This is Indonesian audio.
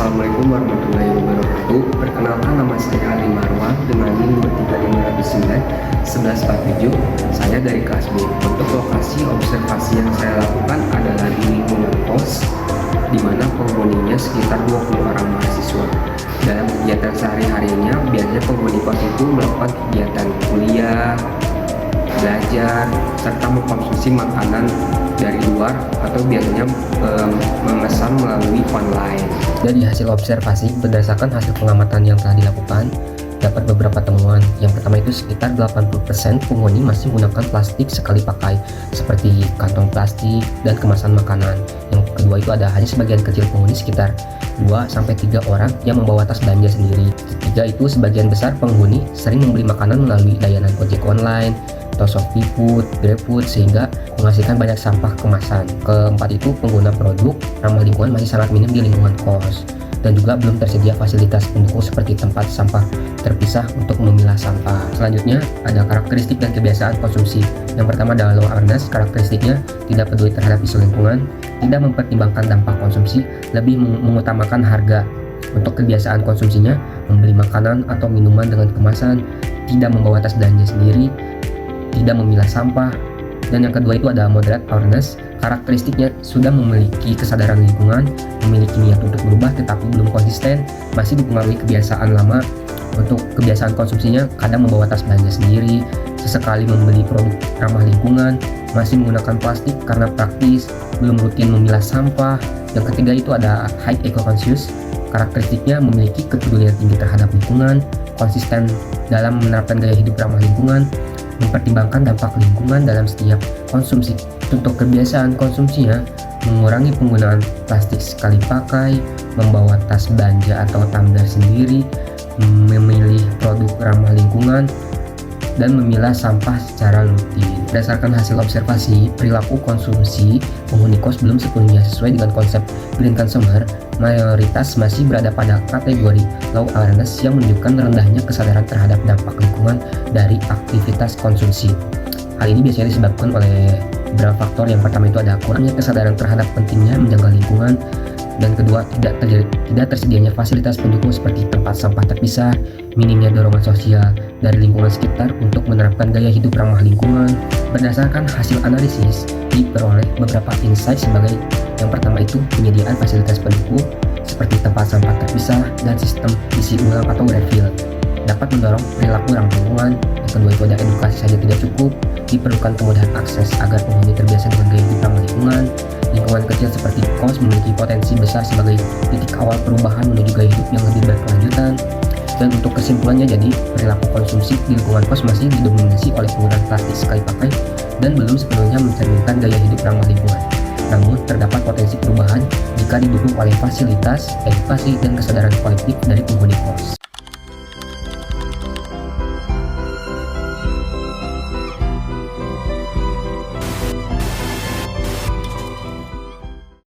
Assalamualaikum warahmatullahi wabarakatuh. Perkenalkan, nama saya Ali Marwan dengan NIM 23509 1147. Saya dari kelas B. Untuk lokasi observasi yang saya lakukan adalah di lingkungan kos, di mana penghuninya sekitar 20 orang mahasiswa. Dalam kegiatan sehari-harinya, biasanya penghuni kos itu melakukan kegiatan kuliah, belajar, serta mengkonsumsi makanan dari luar atau biasanya memesan melalui online. Dari hasil observasi berdasarkan hasil pengamatan yang telah dilakukan, dapat beberapa temuan. Yang pertama itu sekitar 80% penghuni masih menggunakan plastik sekali pakai seperti kantong plastik dan kemasan makanan. Yang kedua itu ada hanya sebagian kecil penghuni sekitar 2-3 orang yang membawa tas belanja sendiri. Ketiga itu sebagian besar penghuni sering membeli makanan melalui layanan ojek online atau Shopee Food, GrabFood sehingga menghasilkan banyak sampah kemasan. Keempat itu pengguna produk ramah lingkungan masih sangat minim di lingkungan kos dan juga belum tersedia fasilitas pendukung seperti tempat sampah terpisah untuk memilah sampah. Selanjutnya ada karakteristik dan kebiasaan konsumsi. Yang pertama adalah low awareness. Karakteristiknya tidak peduli terhadap isu lingkungan, tidak mempertimbangkan dampak konsumsi, lebih mengutamakan harga. Untuk kebiasaan konsumsinya, membeli makanan atau minuman dengan kemasan, tidak membawa tas belanja sendiri, tidak memilah sampah. Dan yang kedua itu ada moderate awareness. Karakteristiknya sudah memiliki kesadaran lingkungan, memiliki niat untuk berubah tetapi belum konsisten, masih dipengaruhi kebiasaan lama. Untuk kebiasaan konsumsinya kadang membawa tas belanja sendiri, sesekali membeli produk ramah lingkungan, masih menggunakan plastik karena praktis, belum rutin memilah sampah. Yang ketiga itu ada high eco-conscious. Karakteristiknya memiliki kepedulian tinggi terhadap lingkungan, konsisten dalam menerapkan gaya hidup ramah lingkungan, mempertimbangkan dampak lingkungan dalam setiap konsumsi. Untuk kebiasaan konsumsinya, mengurangi penggunaan plastik sekali pakai, membawa tas belanja atau tumbler sendiri, memilih produk ramah lingkungan, dan memilah sampah secara rutin. Berdasarkan hasil observasi, perilaku konsumsi penghuni kos belum sepenuhnya sesuai dengan konsep green consumer. Mayoritas masih berada pada kategori low awareness yang menunjukkan rendahnya kesadaran terhadap dampak lingkungan dari aktivitas konsumsi. Hal ini biasanya disebabkan oleh beberapa faktor. Yang pertama itu ada kurangnya kesadaran terhadap pentingnya menjaga lingkungan, dan kedua tidak tersedianya fasilitas pendukung seperti tempat sampah terpisah, minimnya dorongan sosial dari lingkungan sekitar untuk menerapkan gaya hidup ramah lingkungan. Berdasarkan hasil analisis, diperoleh beberapa insight sebagai yang pertama itu penyediaan fasilitas pendukung seperti tempat sampah terpisah dan sistem isi ulang atau refill dapat mendorong perilaku ramah lingkungan. Yang kedua itu ada edukasi saja tidak cukup, diperlukan kemudahan akses agar penghuni terbiasa dengan gaya hidup ramah lingkungan. Lingkungan kecil seperti kos memiliki potensi besar sebagai titik awal perubahan menuju gaya hidup yang lebih berkelanjutan. Dan untuk kesimpulannya, jadi perilaku konsumsi di lingkungan kos masih didominasi oleh penggunaan plastik sekali pakai dan belum sepenuhnya mencerminkan gaya hidup ramah lingkungan. Namun terdapat potensi perubahan jika didukung oleh fasilitas, edukasi, dan kesadaran kolektif dari penghuni kos.